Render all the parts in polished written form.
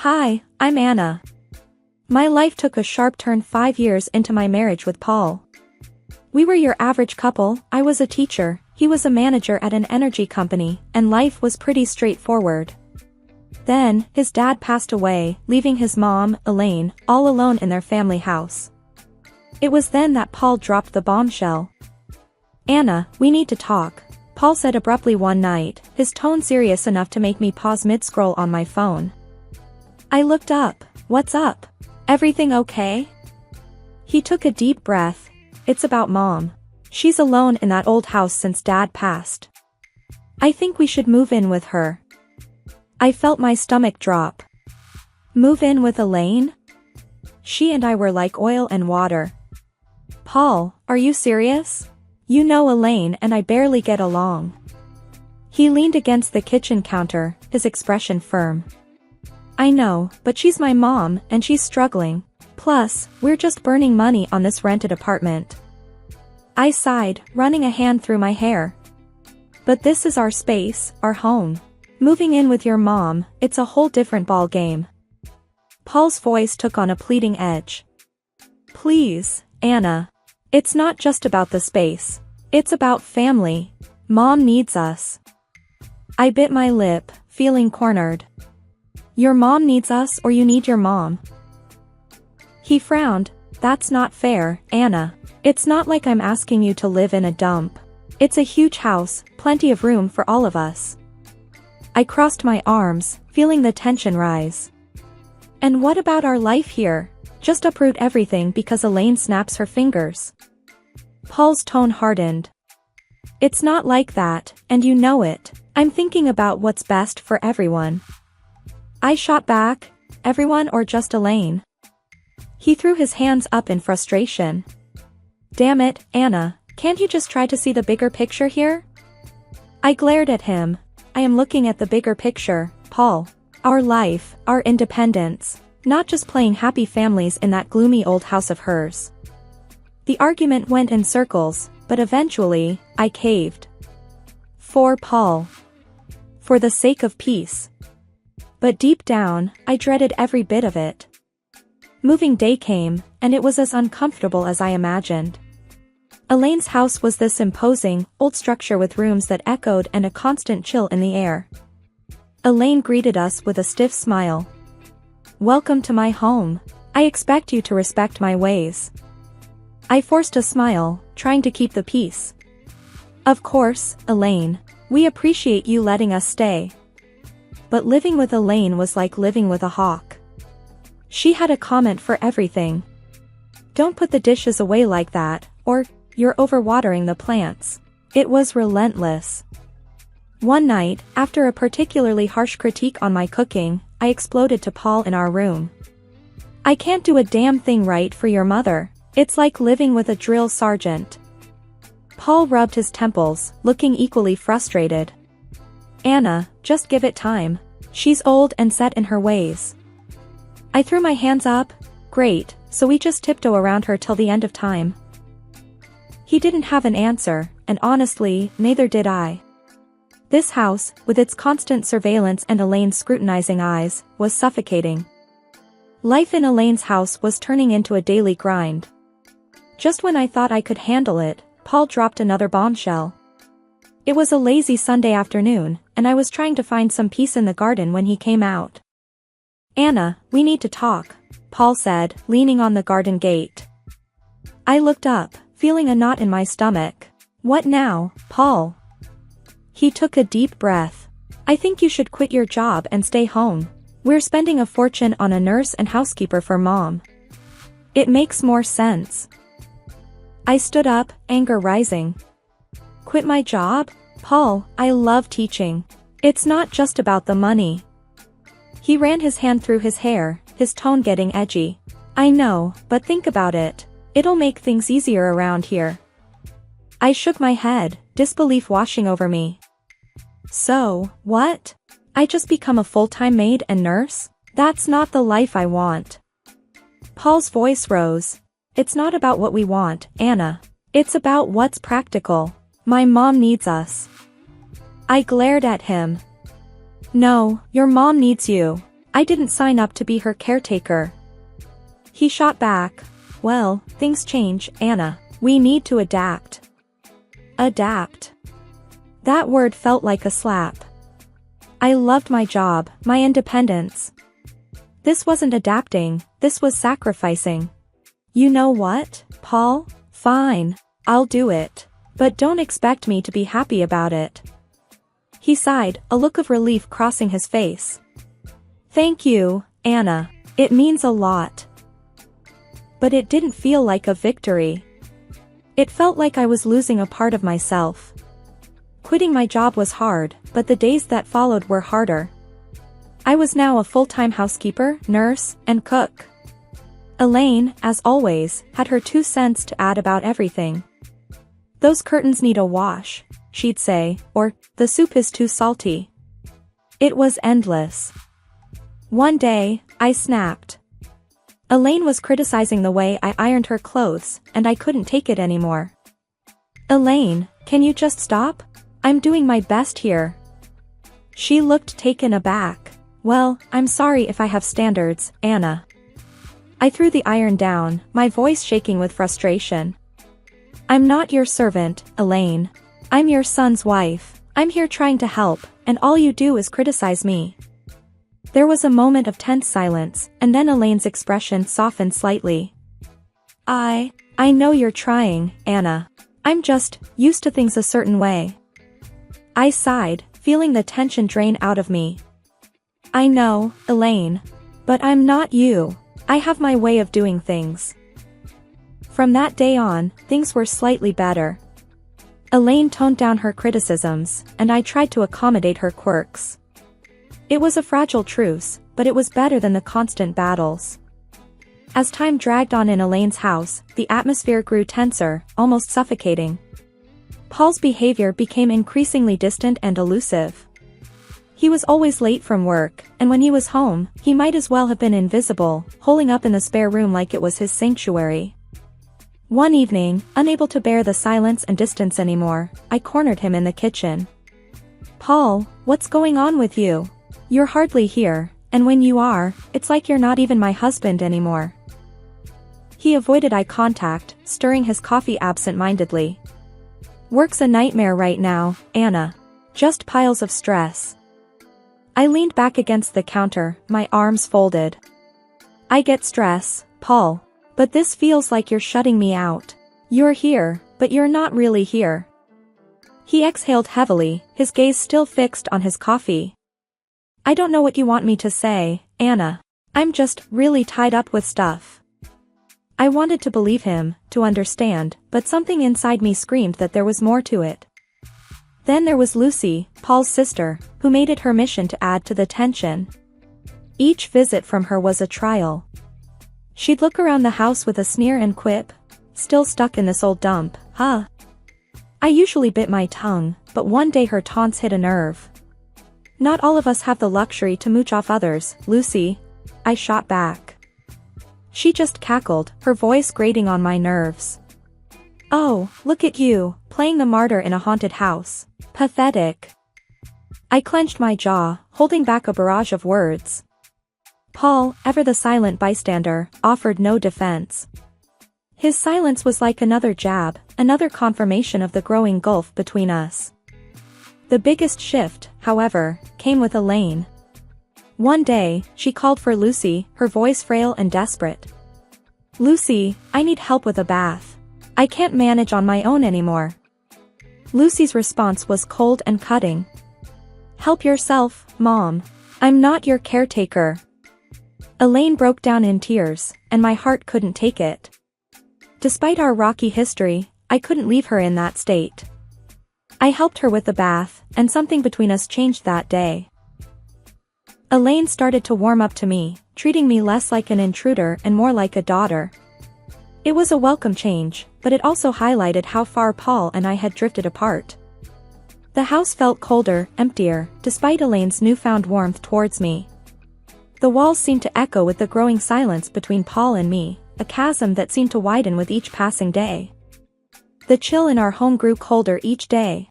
Hi, I'm Anna. My life took a sharp turn 5 years into my marriage with Paul. We were your average couple. I was a teacher, he was a manager at an energy company, and life was pretty straightforward. Then, his dad passed away, leaving his mom, Elaine, all alone in their family house. It was then that Paul dropped the bombshell. "Anna, we need to talk," Paul said abruptly one night, his tone serious enough to make me pause mid-scroll on my phone. I looked up. "What's up? Everything okay?" He took a deep breath. "It's about Mom. She's alone in that old house since Dad passed. I think we should move in with her." I felt my stomach drop. Move in with Elaine? She and I were like oil and water. "Paul, are you serious? You know Elaine and I barely get along." He leaned against the kitchen counter, his expression firm. "I know, but she's my mom and she's struggling. Plus, we're just burning money on this rented apartment." I sighed, running a hand through my hair. "But this is our space, our home. Moving in with your mom, it's a whole different ball game." Paul's voice took on a pleading edge. "Please, Anna. It's not just about the space. It's about family. Mom needs us." I bit my lip, feeling cornered. "Your mom needs us or you need your mom?" He frowned. "That's not fair, Anna. It's not like I'm asking you to live in a dump. It's a huge house, plenty of room for all of us." I crossed my arms, feeling the tension rise. "And what about our life here? Just uproot everything because Elaine snaps her fingers?" Paul's tone hardened. "It's not like that, and you know it. I'm thinking about what's best for everyone." I shot back, "Everyone or just Elaine?" He threw his hands up in frustration. "Damn it, Anna, can't you just try to see the bigger picture here?" I glared at him. "I am looking at the bigger picture, Paul. Our life, our independence, not just playing happy families in that gloomy old house of hers." The argument went in circles, but eventually, I caved. For Paul. For the sake of peace. But deep down, I dreaded every bit of it. Moving day came, and it was as uncomfortable as I imagined. Elaine's house was this imposing, old structure with rooms that echoed and a constant chill in the air. Elaine greeted us with a stiff smile. "Welcome to my home. I expect you to respect my ways." I forced a smile, trying to keep the peace. "Of course, Elaine. We appreciate you letting us stay." But living with Elaine was like living with a hawk. She had a comment for everything. "Don't put the dishes away like that," or, "You're overwatering the plants." It was relentless. One night, after a particularly harsh critique on my cooking, I exploded to Paul in our room. "I can't do a damn thing right for your mother. It's like living with a drill sergeant." Paul rubbed his temples, looking equally frustrated. "Anna, just give it time. She's old and set in her ways." I threw my hands up. "Great, so we just tiptoe around her till the end of time?" He didn't have an answer, and honestly, neither did I. This house, with its constant surveillance and Elaine's scrutinizing eyes, was suffocating. Life in Elaine's house was turning into a daily grind. Just when I thought I could handle it, Paul dropped another bombshell. It was a lazy Sunday afternoon, and I was trying to find some peace in the garden when he came out. "Anna, we need to talk," Paul said, leaning on the garden gate. I looked up, feeling a knot in my stomach. "What now, Paul?" He took a deep breath. "I think you should quit your job and stay home. We're spending a fortune on a nurse and housekeeper for Mom. It makes more sense." I stood up, anger rising. "Quit my job? Paul, I love teaching. It's not just about the money." He ran his hand through his hair, his tone getting edgy. "I know, but think about it. It'll make things easier around here." I shook my head, disbelief washing over me. "So, what? I just become a full-time maid and nurse? That's not the life I want." Paul's voice rose. "It's not about what we want, Anna. It's about what's practical. My mom needs us." I glared at him. "No, your mom needs you. I didn't sign up to be her caretaker. He shot back, well, things change, Anna. We need to adapt. Adapt. That word felt like a slap. I loved my job, my independence. This wasn't adapting, this was sacrificing. You know what, Paul? Fine, I'll do it. But don't expect me to be happy about it. He sighed, a look of relief crossing his face. Thank you, Anna. It means a lot. But it didn't feel like a victory. It felt like I was losing a part of myself. Quitting my job was hard, but the days that followed were harder. I was now a full-time housekeeper, nurse, and cook. Elaine, as always, had her 2 cents to add about everything. Those curtains need a wash, she'd say, or, the soup is too salty. It was endless. One day, I snapped. Elaine was criticizing the way I ironed her clothes, and I couldn't take it anymore. Elaine, can you just stop? I'm doing my best here. She looked taken aback. Well, I'm sorry if I have standards, Anna. I threw the iron down, my voice shaking with frustration. I'm not your servant, Elaine. I'm your son's wife. I'm here trying to help, and all you do is criticize me. There was a moment of tense silence, and then Elaine's expression softened slightly. I know you're trying, Anna. I'm just used to things a certain way. I sighed, feeling the tension drain out of me. I know, Elaine. But I'm not you. I have my way of doing things. From that day on, things were slightly better. Elaine toned down her criticisms, and I tried to accommodate her quirks. It was a fragile truce, but it was better than the constant battles. As time dragged on in Elaine's house, the atmosphere grew tenser, almost suffocating. Paul's behavior became increasingly distant and elusive. He was always late from work, and when he was home, he might as well have been invisible, holing up in the spare room like it was his sanctuary. One evening, unable to bear the silence and distance anymore, I cornered him in the kitchen. Paul, what's going on with you? You're hardly here, and when you are, it's like you're not even my husband anymore. He avoided eye contact, stirring his coffee absent-mindedly. Work's a nightmare right now, Anna. Just piles of stress. I leaned back against the counter, my arms folded. I get stress, Paul. But this feels like you're shutting me out. You're here, but you're not really here. He exhaled heavily, his gaze still fixed on his coffee. I don't know what you want me to say, Anna. I'm just really tied up with stuff. I wanted to believe him, to understand, but something inside me screamed that there was more to it. Then there was Lucy, Paul's sister, who made it her mission to add to the tension. Each visit from her was a trial. She'd look around the house with a sneer and quip, still stuck in this old dump, huh? I usually bit my tongue, but one day her taunts hit a nerve. Not all of us have the luxury to mooch off others, Lucy. I shot back. She just cackled, her voice grating on my nerves. Oh, look at you, playing the martyr in a haunted house. Pathetic. I clenched my jaw, holding back a barrage of words. Paul, ever the silent bystander, offered no defense. His silence was like another jab, another confirmation of the growing gulf between us. The biggest shift, however, came with Elaine. One day, she called for Lucy, her voice frail and desperate. Lucy, I need help with a bath. I can't manage on my own anymore. Lucy's response was cold and cutting. Help yourself, Mom. I'm not your caretaker. Elaine broke down in tears, and my heart couldn't take it. Despite our rocky history, I couldn't leave her in that state. I helped her with the bath, and something between us changed that day. Elaine started to warm up to me, treating me less like an intruder and more like a daughter. It was a welcome change, but it also highlighted how far Paul and I had drifted apart. The house felt colder, emptier, despite Elaine's newfound warmth towards me. The walls seemed to echo with the growing silence between Paul and me, a chasm that seemed to widen with each passing day. The chill in our home grew colder each day.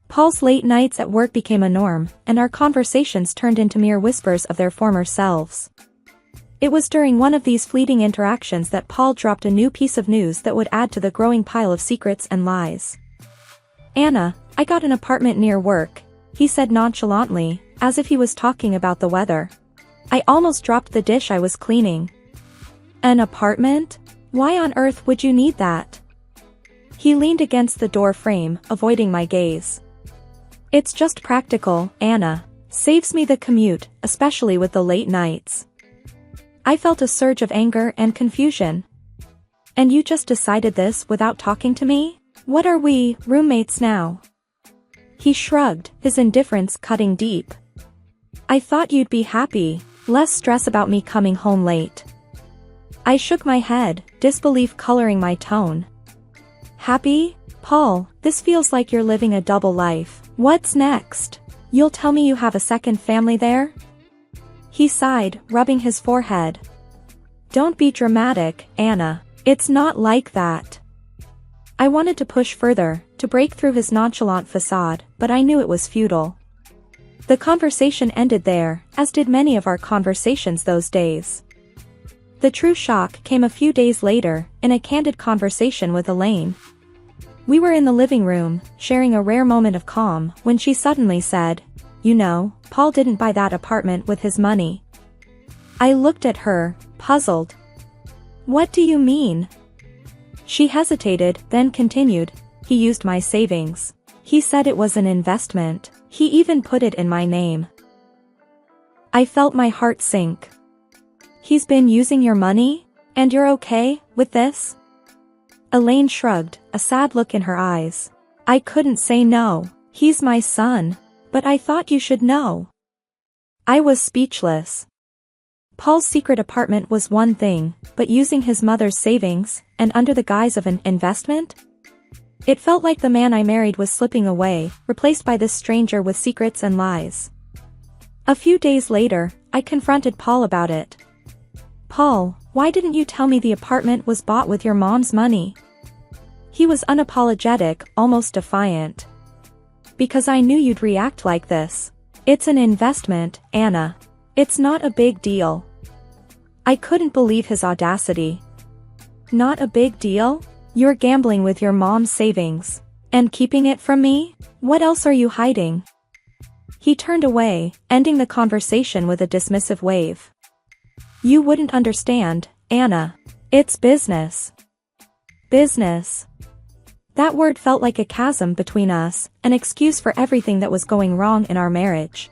Paul's late nights at work became a norm, and our conversations turned into mere whispers of their former selves. It was during one of these fleeting interactions that Paul dropped a new piece of news that would add to the growing pile of secrets and lies. "Anna, I got an apartment near work," he said nonchalantly, as if he was talking about the weather. I almost dropped the dish I was cleaning. "An apartment? Why on earth would you need that?" He leaned against the door frame, avoiding my gaze. "It's just practical, Anna. Saves me the commute, especially with the late nights." I felt a surge of anger and confusion. "And you just decided this without talking to me? What are we, roommates now?" He shrugged, his indifference cutting deep. "I thought you'd be happy, less stress about me coming home late." I shook my head, disbelief coloring my tone. "Happy? Paul, this feels like you're living a double life. What's next? You'll tell me you have a second family there?" He sighed, rubbing his forehead. "Don't be dramatic, Anna. It's not like that." I wanted to push further, to break through his nonchalant facade, but I knew it was futile. The conversation ended there, as did many of our conversations those days. The true shock came a few days later, in a candid conversation with Elaine. We were in the living room, sharing a rare moment of calm, when she suddenly said, "You know, Paul didn't buy that apartment with his money." I looked at her, puzzled. "What do you mean?" She hesitated, then continued, "He used my savings. He said it was an investment. He even put it in my name." I felt my heart sink. "He's been using your money? And you're okay with this?" Elaine shrugged, a sad look in her eyes. "I couldn't say no. He's my son. But I thought you should know." I was speechless. Paul's secret apartment was one thing, but using his mother's savings, and under the guise of an investment? It felt like the man I married was slipping away, replaced by this stranger with secrets and lies. A few days later, I confronted Paul about it. "Paul, why didn't you tell me the apartment was bought with your mom's money?" He was unapologetic, almost defiant. "Because I knew you'd react like this. It's an investment, Anna. It's not a big deal." I couldn't believe his audacity. "Not a big deal? You're gambling with your mom's savings. And keeping it from me? What else are you hiding?" He turned away, ending the conversation with a dismissive wave. "You wouldn't understand, Anna. It's business." Business. That word felt like a chasm between us, an excuse for everything that was going wrong in our marriage.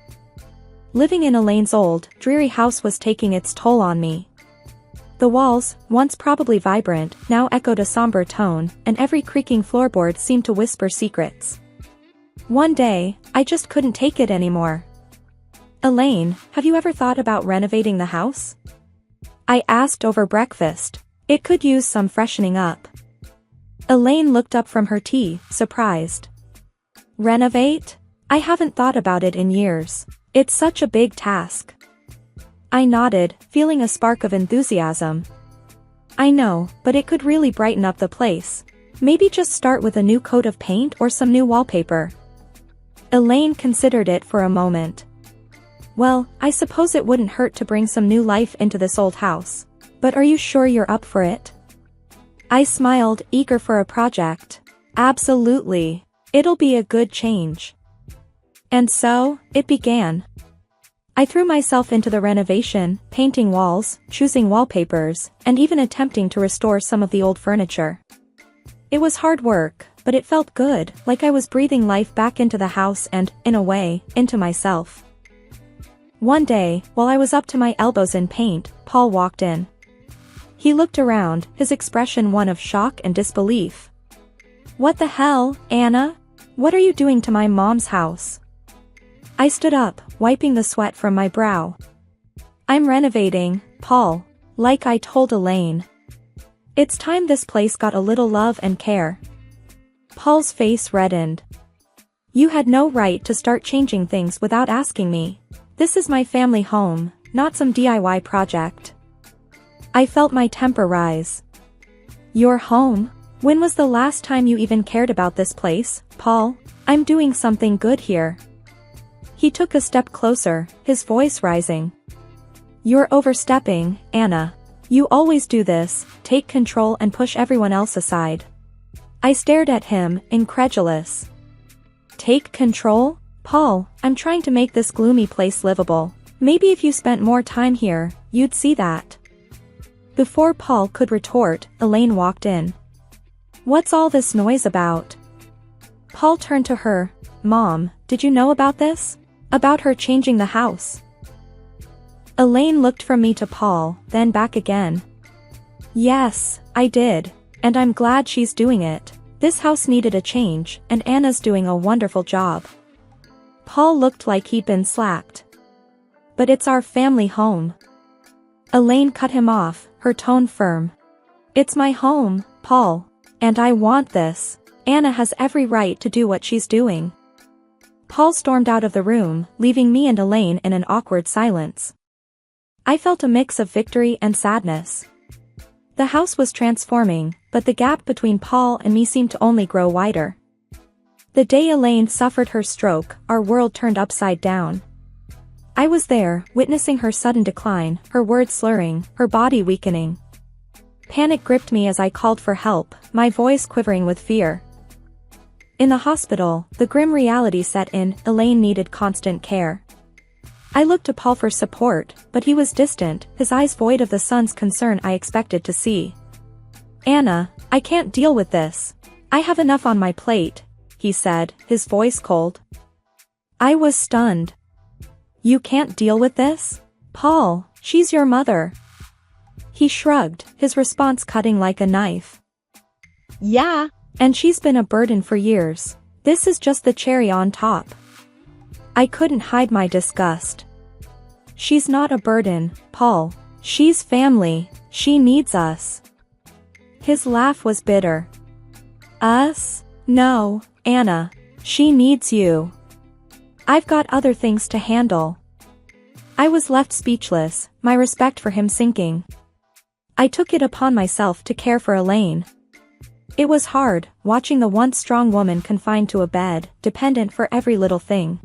Living in Elaine's old, dreary house was taking its toll on me. The walls, once probably vibrant, now echoed a somber tone, and every creaking floorboard seemed to whisper secrets. One day, I just couldn't take it anymore. "Elaine, have you ever thought about renovating the house?" I asked over breakfast. It could use some freshening up. Elaine looked up from her tea, surprised. "Renovate? I haven't thought about it in years. It's such a big task." I nodded, feeling a spark of enthusiasm. "I know, but it could really brighten up the place. Maybe just start with a new coat of paint or some new wallpaper." Elaine considered it for a moment. "Well, I suppose it wouldn't hurt to bring some new life into this old house. But are you sure you're up for it?" I smiled, eager for a project. "Absolutely. It'll be a good change." And so, it began. I threw myself into the renovation, painting walls, choosing wallpapers, and even attempting to restore some of the old furniture. It was hard work, but it felt good, like I was breathing life back into the house and, in a way, into myself. One day, while I was up to my elbows in paint, Paul walked in. He looked around, his expression one of shock and disbelief. "What the hell, Anna? What are you doing to my mom's house?" I stood up, wiping the sweat from my brow. "I'm renovating, Paul, like I told Elaine. It's time this place got a little love and care." Paul's face reddened. "You had no right to start changing things without asking me. This is my family home, not some DIY project." I felt my temper rise. "Your home? When was the last time you even cared about this place, Paul? I'm doing something good here. He took a step closer, his voice rising. You're overstepping, Anna. You always do this, take control and push everyone else aside. I stared at him, incredulous. Take control? Paul, I'm trying to make this gloomy place livable. Maybe if you spent more time here, you'd see that. Before Paul could retort, Elaine walked in. What's all this noise about? Paul turned to her. Mom, did you know about this? About her changing the house? Elaine looked from me to Paul, then back again. Yes, I did. And I'm glad she's doing it. This house needed a change, and Anna's doing a wonderful job. Paul looked like he'd been slapped. But it's our family home. Elaine cut him off, her tone firm. It's my home, Paul. And I want this. Anna has every right to do what she's doing. Paul stormed out of the room, leaving me and Elaine in an awkward silence. I felt a mix of victory and sadness. The house was transforming, but the gap between Paul and me seemed to only grow wider. The day Elaine suffered her stroke, our world turned upside down. I was there, witnessing her sudden decline, her words slurring, her body weakening. Panic gripped me as I called for help, my voice quivering with fear. In the hospital, the grim reality set in. Elaine needed constant care. I looked to Paul for support, but he was distant, his eyes void of the son's concern I expected to see. Anna, I can't deal with this. I have enough on my plate, he said, his voice cold. I was stunned. You can't deal with this? Paul, she's your mother. He shrugged, his response cutting like a knife. Yeah, and she's been a burden for years. This is just the cherry on top. I couldn't hide my disgust. She's not a burden, Paul. She's family. She needs us. His laugh was bitter. Us? No, Anna. She needs you. I've got other things to handle. I was left speechless, my respect for him sinking. I took it upon myself to care for Elaine. It was hard, watching the once strong woman confined to a bed, dependent for every little thing.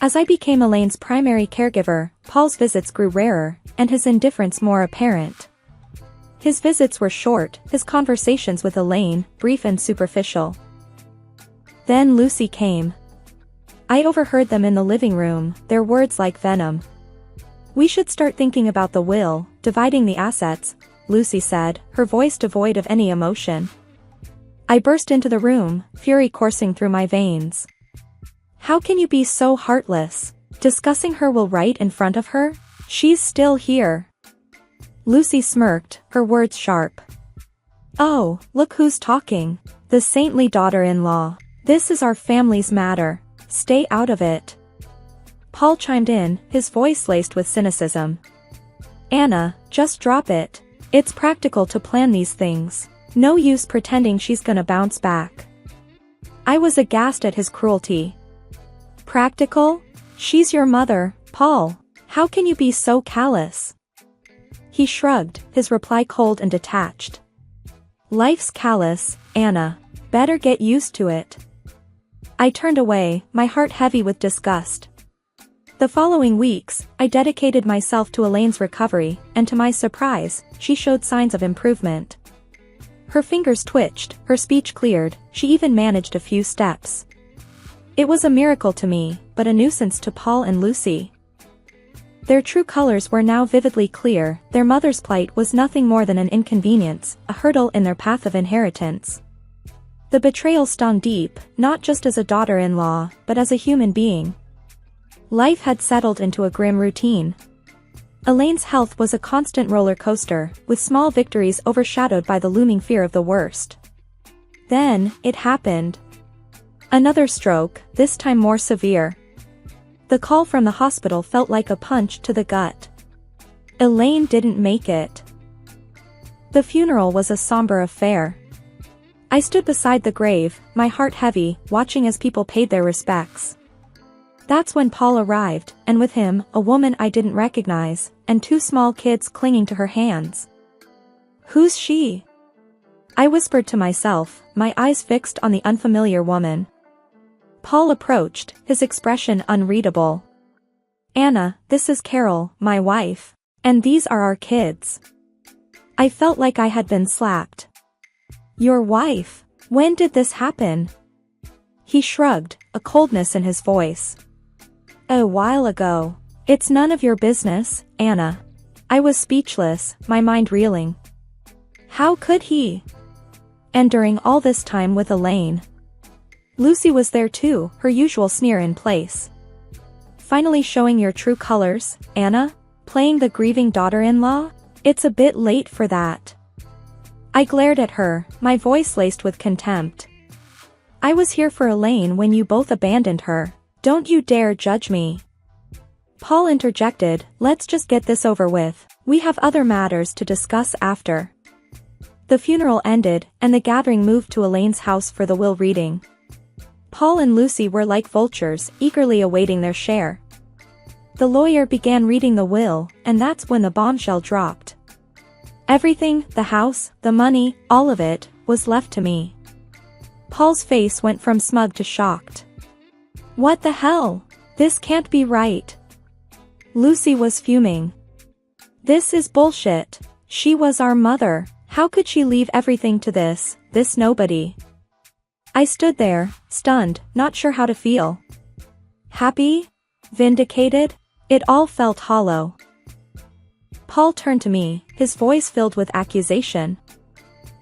As I became Elaine's primary caregiver, Paul's visits grew rarer, and his indifference more apparent. His visits were short, his conversations with Elaine, brief and superficial. Then Lucy came. I overheard them in the living room, their words like venom. We should start thinking about the will, dividing the assets, Lucy said, her voice devoid of any emotion. I burst into the room, fury coursing through my veins. How can you be so heartless? Discussing her will right in front of her? She's still here. Lucy smirked, her words sharp. Oh, look who's talking. The saintly daughter-in-law. This is our family's matter. Stay out of it. Paul chimed in, his voice laced with cynicism. Anna, just drop it. It's practical to plan these things. No use pretending she's gonna bounce back. I was aghast at his cruelty. Practical? She's your mother, Paul. How can you be so callous? He shrugged, his reply cold and detached. Life's callous, Anna. Better get used to it. I turned away, my heart heavy with disgust. The following weeks, I dedicated myself to Elaine's recovery, and to my surprise, she showed signs of improvement. Her fingers twitched, her speech cleared, she even managed a few steps. It was a miracle to me, but a nuisance to Paul and Lucy. Their true colors were now vividly clear, their mother's plight was nothing more than an inconvenience, a hurdle in their path of inheritance. The betrayal stung deep, not just as a daughter-in-law, but as a human being. Life had settled into a grim routine. Elaine's health was a constant roller coaster, with small victories overshadowed by the looming fear of the worst. Then, it happened. Another stroke, this time more severe. The call from the hospital felt like a punch to the gut. Elaine didn't make it. The funeral was a somber affair. I stood beside the grave, my heart heavy, watching as people paid their respects. That's when Paul arrived, and with him, a woman I didn't recognize, and two small kids clinging to her hands. Who's she? I whispered to myself, my eyes fixed on the unfamiliar woman. Paul approached, his expression unreadable. Anna, this is Carol, my wife. And these are our kids. I felt like I had been slapped. Your wife? When did this happen? He shrugged, a coldness in his voice. A while ago. It's none of your business, Anna. I was speechless, my mind reeling. How could he? And during all this time with Elaine. Lucy was there too, her usual sneer in place. Finally showing your true colors, Anna? Playing the grieving daughter-in-law? It's a bit late for that. I glared at her, my voice laced with contempt. I was here for Elaine when you both abandoned her. Don't you dare judge me. Paul interjected, let's just get this over with. We have other matters to discuss after. The funeral ended, and the gathering moved to Elaine's house for the will reading. Paul and Lucy were like vultures, eagerly awaiting their share. The lawyer began reading the will, and that's when the bombshell dropped. Everything, the house, the money, all of it, was left to me. Paul's face went from smug to shocked. What the hell? This can't be right. Lucy was fuming. This is bullshit. She was our mother. How could she leave everything to this nobody? I stood there, stunned, not sure how to feel. Happy? Vindicated? It all felt hollow. Paul turned to me, his voice filled with accusation.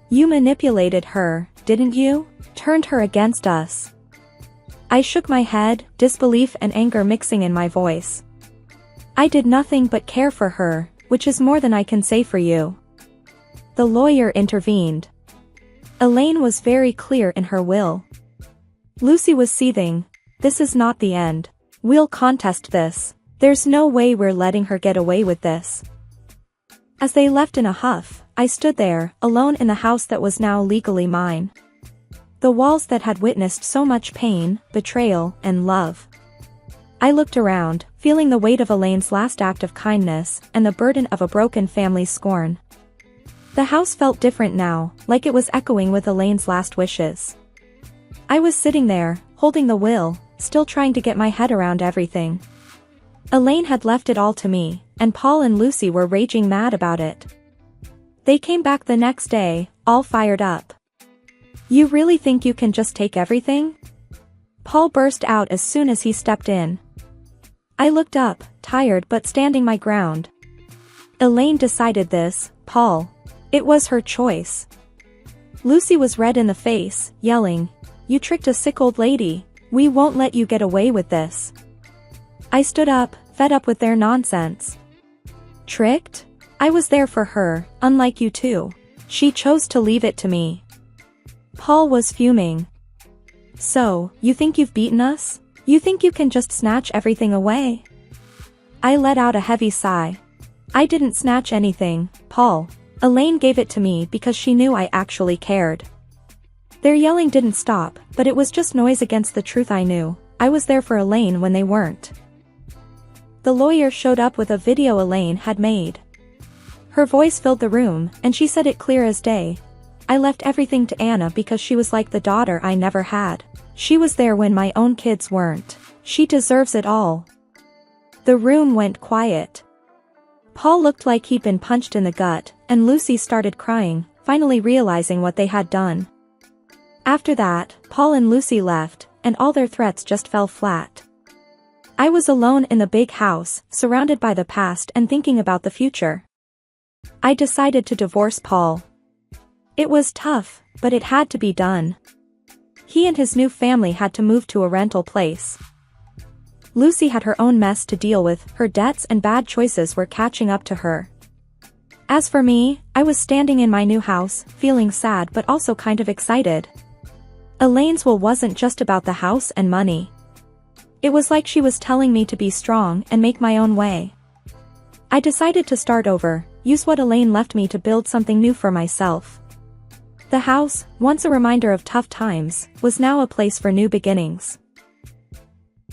You manipulated her, didn't you? Turned her against us. I shook my head, disbelief and anger mixing in my voice. I did nothing but care for her, which is more than I can say for you. The lawyer intervened. Elaine was very clear in her will. Lucy was seething. This is not the end. We'll contest this. There's no way we're letting her get away with this. As they left in a huff, I stood there, alone in the house that was now legally mine. The walls that had witnessed so much pain, betrayal, and love. I looked around, feeling the weight of Elaine's last act of kindness, and the burden of a broken family's scorn. The house felt different now, like it was echoing with Elaine's last wishes. I was sitting there, holding the will, still trying to get my head around everything. Elaine had left it all to me, and Paul and Lucy were raging mad about it. They came back the next day, all fired up. You really think you can just take everything? Paul burst out as soon as he stepped in. I looked up, tired but standing my ground. Elaine decided this, Paul. It was her choice. Lucy was red in the face, yelling, You tricked a sick old lady. We won't let you get away with this. I stood up, fed up with their nonsense. Tricked? I was there for her, unlike you two. She chose to leave it to me. Paul was fuming. So, you think you've beaten us? You think you can just snatch everything away? I let out a heavy sigh. I didn't snatch anything, Paul. Elaine gave it to me because she knew I actually cared. Their yelling didn't stop, but it was just noise against the truth I knew. I was there for Elaine when they weren't. The lawyer showed up with a video Elaine had made. Her voice filled the room, and she said it clear as day. I left everything to Anna because she was like the daughter I never had. She was there when my own kids weren't. She deserves it all. The room went quiet. Paul looked like he'd been punched in the gut, and Lucy started crying, finally realizing what they had done. After that, Paul and Lucy left, and all their threats just fell flat. I was alone in the big house, surrounded by the past and thinking about the future. I decided to divorce Paul. It was tough, but it had to be done. He and his new family had to move to a rental place. Lucy had her own mess to deal with, her debts and bad choices were catching up to her. As for me, I was standing in my new house, feeling sad but also kind of excited. Elaine's will wasn't just about the house and money. It was like she was telling me to be strong and make my own way. I decided to start over, use what Elaine left me to build something new for myself. The house, once a reminder of tough times, was now a place for new beginnings.